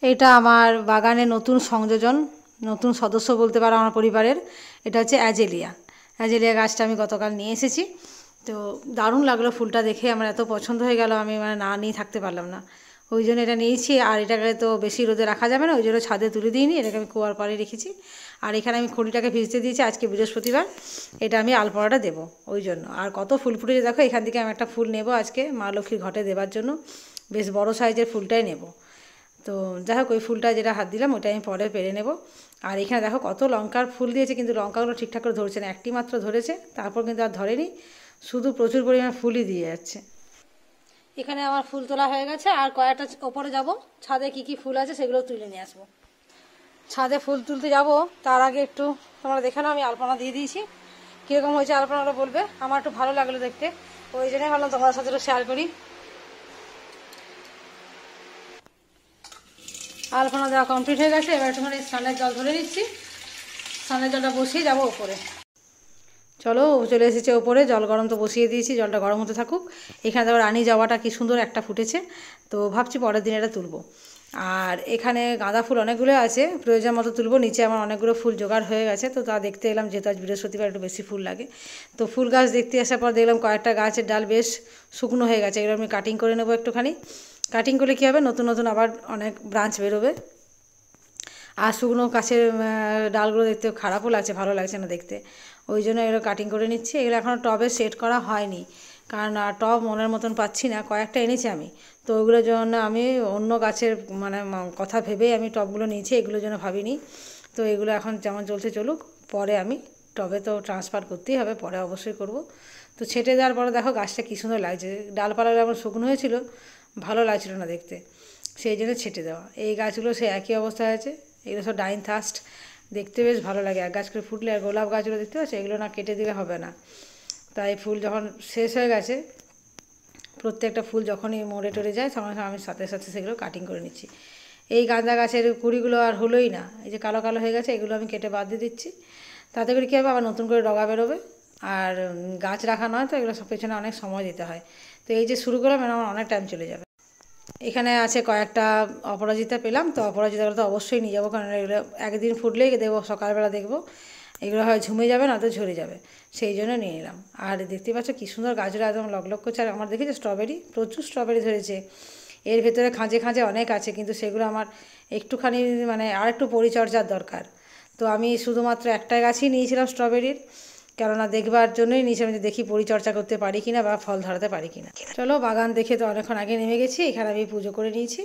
এটা আমার বাগানে নতুন সংযোজন, নতুন সদস্য বলতে পারো আমার পরিবারের। এটা হচ্ছে অ্যাজেলিয়া। অ্যাজেলিয়া গাছটা আমি গতকাল নিয়ে এসেছি। তো দারুণ লাগলো ফুলটা দেখে, আমার এত পছন্দ হয়ে গেল, আমি মানে না নিয়ে থাকতে পারলাম না। ওই জন্য এটা নিয়েছি। আর এটাকে তো বেশি রোদে রাখা যাবে না, ওই জন্য ছাদে তুলে দিইনি, এটাকে আমি কুয়ার পাড়ে রেখেছি। আর এখানে আমি খড়িটাকে ভিজতে দিয়েছি, আজকে বৃহস্পতিবার, এটা আমি আলপনাটা দেবো ওই জন্য। আর কত ফুল ফুটেছে দেখো, এখান থেকে আমি একটা ফুল নেব আজকে মা লক্ষ্মীর ঘটে দেওয়ার জন্য, বেশ বড় সাইজের ফুলটাই নেব। তো যাই হোক, ওই ফুলটা যেটা হাত দিলাম ওটা আমি পরে পেরে নেব। আর এখানে দেখো কত লঙ্কার ফুল দিয়েছে, কিন্তু লঙ্কাগুলো ঠিকঠাক করে ধরছে না, একটি মাত্র ধরেছে, তারপর কিন্তু আর ধরেনি, শুধু প্রচুর পরিমাণে ফুলই দিয়ে যাচ্ছে। এখানে আমার ফুল তোলা হয়ে গেছে, আর কয়েকটা ওপরে যাব, ছাদে কি কি ফুল আছে সেগুলো তুলে নিয়ে আসবো। ছাদে ফুল তুলতে যাব তার আগে একটু তোমরা দেখে নাও, আমি আলপনা দিয়ে দিয়েছি। কীরকম হয়েছে আলপনাটা বলবে, আমার একটু ভালো লাগলো দেখতে, ওই জন্যই ভাবলাম তোমাদের সাথে একটু শেয়ার করি। আলপনা দেওয়া কমপ্লিট হয়ে গেছে, এবার একটুখানি স্নানের জল ধরে নিচ্ছি, স্নানের জলটা বসিয়ে যাবো ওপরে। চলো, চলে এসেছে ওপরে, জল গরম তো বসিয়ে দিয়েছি, জলটা গরম হতে থাকুক। এখানে দেখো রানী জবাটা কি সুন্দর একটা ফুটেছে, তো ভাবছি পরের দিন এটা তুলবো। আর এখানে গাঁদা ফুল অনেকগুলো আছে, প্রয়োজন মতো তুলবো। নিচে আমার অনেকগুলো ফুল জোগাড় হয়ে গেছে, তো তা দেখতে এলাম, যেহেতু আজ বৃহস্পতিবার একটু বেশি ফুল লাগে। তো ফুল গাছ দেখতে আসার পর দেখলাম কয়েকটা গাছের ডাল বেশ শুকনো হয়ে গেছে, এগুলো আমি কাটিং করে নেবো একটুখানি। কাটিং করলে কী হবে, নতুন নতুন আবার অনেক ব্রাঞ্চ বেরোবে। আর শুকনো গাছের ডালগুলো দেখতে খারাপও লাগছে, ভালো লাগছে না দেখতে, ওই জন্য এগুলো কাটিং করে নিচ্ছি। এগুলো এখনও টবে সেট করা হয়নি, কারণ টব মনের মতন পাচ্ছি না, কয়েকটা এনেছি আমি, তো ওইগুলোর জন্য আমি অন্য গাছের মানে কথা ভেবেই আমি টবগুলো নিয়েছি, এগুলোর জন্য ভাবিনি। তো এগুলো এখন যেমন চলছে চলুক, পরে আমি টবে তো ট্রান্সফার করতেই হবে, পরে অবশ্যই করব। তো ছেটে দেওয়ার পরে দেখো গাছটা কী সুন্দর লাগছে, ডালপালাগুলো আমার শুকনো হয়েছিল, ভালো লাগছিল না দেখতে, সেই জন্য ছেটে দেওয়া। এই গাছগুলো সে একই অবস্থা আছে, এগুলো সব ডাইন থাস্ট, দেখতে বেশ ভালো লাগে, এক গাছ করে ফুটলে। আর গোলাপ গাছগুলো দেখতে পাচ্ছি, এগুলো না কেটে দিলে হবে না, তাই ফুল যখন শেষ হয়ে গেছে, প্রত্যেকটা ফুল যখনই মরে টরে যায় তখন আমি সাথে সাথে সেগুলো কাটিং করে নিচ্ছি। এই গাঁদা গাছের কুড়িগুলো আর হলোই না, এই যে কালো কালো হয়ে গেছে, এগুলো আমি কেটে বাদ দিয়ে দিচ্ছি। তাতে করে কী হবে, আবার নতুন করে ডগা বেরোবে। আর গাছ রাখা নয় তো, এগুলো সব পেছনে অনেক সময় দিতে হয়, তো এই যে শুরু করলাম, আমার অনেক টাইম চলে যাবে। এখানে আছে কয়েকটা অপরাজিতা পেলাম, তো অপরাজিতাগুলো তো অবশ্যই নিয়ে যাবো, কারণ এগুলো একদিন ফুটলেই দেবো, সকালবেলা দেখবো এগুলো হয় ঝুমে যাবে, না তো ঝরে যাবে, সেই জন্য নিয়ে নিলাম। আর দেখতে পাচ্ছ কী সুন্দর গাছগুলো একদম লকলক করছে। আর আমার দেখেছি স্ট্রবেরি, প্রচুর স্ট্রবেরি ধরেছে, এর ভেতরে খাঁজে খাঁজে অনেক আছে, কিন্তু সেগুলো আমার একটুখানি মানে আর একটু পরিচর্যার দরকার। তো আমি শুধুমাত্র একটা গাছই নিয়েছিলাম স্ট্রবেরির, কেননা দেখবার জন্যই নিচে আমি দেখি পরিচর্যা করতে পারি কিনা বা ফল ধরাতে পারি কিনা। চলো, বাগান দেখে তো অনেকক্ষণ আগে নেমে গেছি, এখানে আমি পুজো করে নিয়েছি।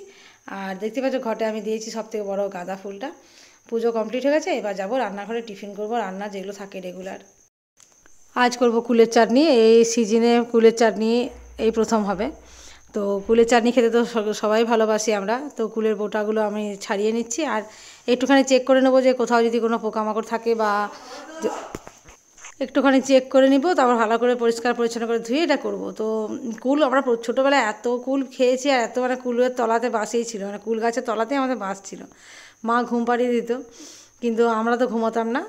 আর দেখতে পাচ্ছ ঘটে আমি দিয়েছি সবথেকে বড় গাঁদা ফুলটা। পুজো কমপ্লিট হয়ে গেছে, এবার যাবো রান্নাঘরে টিফিন করব, রান্না যেগুলো থাকে রেগুলার। আজ করব কুলের চাটনি, এই সিজনে কুলের চাটনি এই প্রথম হবে। তো কুলের চাটনি খেতে তো সবাই ভালোবাসি আমরা, তো কুলের বোটাগুলো আমি ছাড়িয়ে নিচ্ছি, আর একটুখানি চেক করে নেবো যে কোথাও যদি কোনো পোকামাকড় থাকে বা একটুখানি চেক করে নিব, তারপর ভালো করে পরিষ্কার পরিচ্ছন্ন করে ধুয়ে এটা করব। তো কুল আমরা ছোটোবেলায় এত কুল খেয়েছি, আর এত মানে কুলের তলাতে বাসেই ছিল, মানে কুল গাছের তলাতেই আমাদের বাস ছিল, মা ঘুম পাড়িয়ে দিত, কিন্তু আমরা তো ঘুমাতাম না,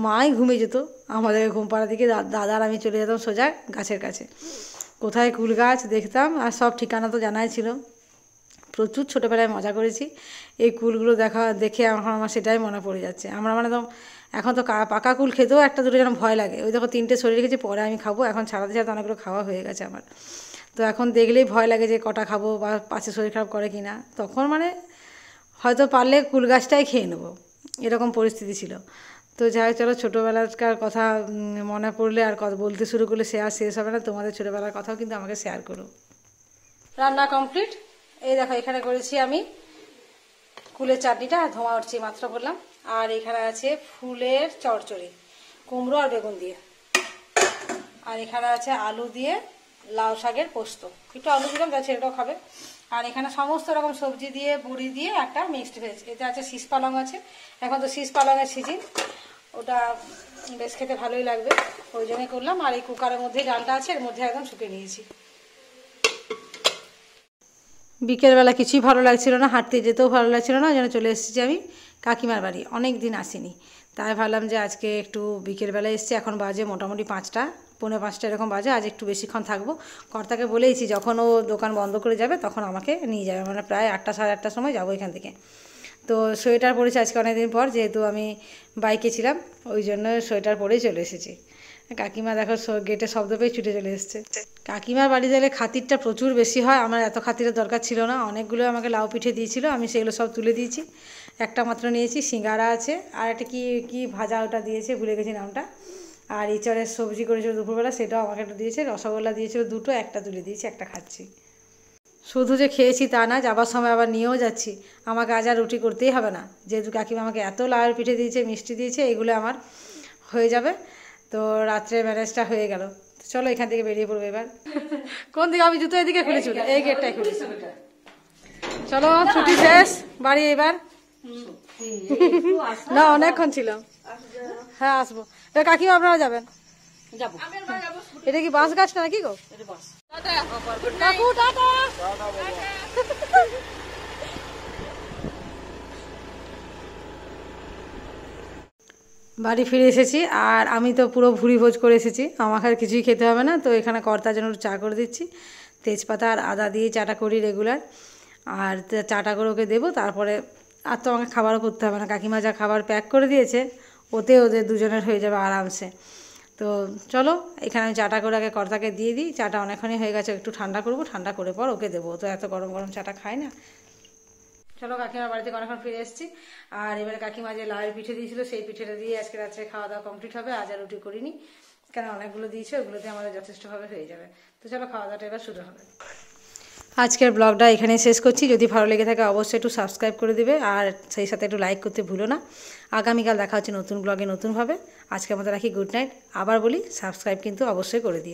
মাই ঘুমিয়ে যেত, আমাদেরকে ঘুম পাড়ার দিকে দাদার আমি চলে যেতাম সোজা গাছের কাছে, কোথায় কুল গাছ দেখতাম, আর সব ঠিকানা তো জানাই ছিল। প্রচুর ছোটোবেলায় মজা করেছি, এই কুলগুলো দেখে আমার সেটাই মনে পড়ে যাচ্ছে। আমরা মানে তো এখন তো পাকা কুল খেতেও একটা দুটো যেন ভয় লাগে, ওই দেখো 3টে সরিয়ে রেখেছি, পরে আমি খাবো, এখন ছাড়াতে ছাড়াতে অনেকগুলো খাওয়া হয়ে গেছে আমার, তো এখন দেখলেই ভয় লাগে যে কটা খাবো বা পাছে শরীর খারাপ করে কি না, তখন মানে হয়তো পারলে কুল গাছটাই খেয়ে নেবো, এরকম পরিস্থিতি ছিল। তো যাই হোক, চলো ছোটোবেলাকার কথা মনে পড়লে আর বলতে শুরু করলে সে আর শেষ হবে না, তোমাদের ছোটোবেলার কথাও কিন্তু আমাকে শেয়ার করো। রান্না কমপ্লিট, এই দেখো এখানে করেছি আমি কুলের চাটনিটা, ধোঁয়া উঠছে মাত্র বললাম। আর এখানে আছে ফুলের চচ্চড়ি, কুমড়ো আর বেগুন দিয়ে। আর এখানে আছে আলু দিয়ে লাউ শাকের পোস্ত, একটু আলু দিলাম, যা ছেলেটাও খাবে। আর এখানে সমস্ত রকম সবজি দিয়ে বড়ি দিয়ে একটা মিক্সড ভেজ, এতে আছে শীষ পালং আছে, এখন তো শীষ পালংয়ের সিজন, ওটা বেশ খেতে ভালোই লাগবে, ওই জন্যই করলাম। আর এই কুকারের মধ্যে ডালটা আছে, এর মধ্যে একদম শুকিয়ে নিয়েছি। বিকেলবেলা কিছুই ভালো লাগছিল না, হাঁটতে যেতেও ভালো লাগছিল না, ওই জন্য চলে এসেছি আমি কাকিমার বাড়ি, অনেক দিন আসিনি, তাই ভাবলাম যে আজকে একটু বিকেলবেলা এসেছি, এখন বাজে মোটামুটি 5টা, 4:45 এরকম বাজে। আজ একটু বেশিক্ষণ থাকবো। কর্তাকে বলেইছি যখন ও দোকান বন্ধ করে যাবে তখন আমাকে নিয়ে যাবে, মানে প্রায় 8টা সাড়ে 8টার সময় যাবো এখান থেকে। তো সোয়েটার পরেছি আজকে অনেকদিন পর, যেহেতু আমি বাইকে ছিলাম ওই জন্য সোয়েটার পরেই চলে এসেছি। কাকিমা দেখো গেটে শব্দ পেয়ে ছুটে চলে এসছে। কাকিমার বাড়ি গেলে খাতিরটা প্রচুর বেশি হয়, আমার এত খাতিরের দরকার ছিল না। অনেকগুলো আমাকে লাউ পিঠে দিয়েছিল, আমি সেগুলো সব তুলে দিয়েছি। একটা মাত্র নিয়েছি, সিঙ্গারা আছে, আর একটা কি ভাজা ওটা দিয়েছে, ভুলে গেছি নামটা। আর ইঁচড়ের সবজি করেছিল দুপুরবেলা, সেটাও আমাকে একটা দিয়েছে। রসগোল্লা দিয়েছিল দুটো, একটা তুলে দিয়েছি, একটা খাচ্ছি। শুধু যে খেয়েছি তা না, যাবার সময় আবার নিয়েও যাচ্ছি। আমাকে আজ আর রুটি করতেই হবে না, যেহেতু কাকিমা আমাকে এত লাউয়ের পিঠে দিয়েছে, মিষ্টি দিয়েছে, এগুলো আমার হয়ে যাবে। তো রাত্রে ম্যানেজটা হয়ে গেল। চলো এখান থেকে বেরিয়ে পড়বো এবার। কোন দিকে? আমি জুতো এদিকে খুলেছি, এই গেটটাই খুলেছি। চলো ছুটি শেষ, বাড়ি এবার। না অনেকক্ষণ ছিলাম। হ্যাঁ আসবো। এবার কাকিমা আপনারা যাবেন? এটা কি বাঁশ গাছটা নাকি গো? কাকু টাটা। বাড়ি ফিরে এসেছি, আর আমি তো পুরো ভুড়ি ভোজ করে এসেছি, আমাকে আর কিছুই খেতে হবে না। তো এখানে কর্তার জন্য চা করে দিচ্ছি, তেজপাতা আর আদা দিয়ে চাটা করি রেগুলার। আর চাটা করে ওকে দেবো, তারপরে আর তো আমাকে খাবারও করতে হবে না। কাকিমা যা খাবার প্যাক করে দিয়েছে ওতে ওদের দুজনের হয়ে যাবে আরামসে। তো চলো এখানে আমি চাটা করে আগে কর্তাকে দিয়ে দিই। চাটা অনেকক্ষণই হয়ে গেছে, একটু ঠান্ডা করবো, ঠান্ডা করে পর ওকে দেবো। তো এত গরম গরম চাটা খায় না। চলো কাকিমার বাড়িতে অনেকক্ষণ ফিরে এসেছি, আর এবারে কাকিমা যে লাউয়ের পিঠে দিয়েছিল সেই পিঠেটা দিয়ে আজকে রাত্রে খাওয়া দাওয়া কমপ্লিট হবে। আজ আর রুটি করিনি, কেন অনেকগুলো দিয়েছে, ওগুলোতে আমাদের যথেষ্টভাবে হয়ে যাবে। তো চলো খাওয়া দাওয়াটা এবার শুরু হবে। আজকের ব্লগটা এখানে শেষ করছি। যদি ভালো লেগে থাকে অবশ্যই একটু সাবস্ক্রাইব করে দিবে, আর সেই সাথে একটু লাইক করতে ভুলো না। আগামীকাল দেখা হচ্ছে নতুন ব্লগে নতুনভাবে। আজকের মতো রাখি গুড নাইট। আবার বলি সাবস্ক্রাইব কিন্তু অবশ্যই করে দিও।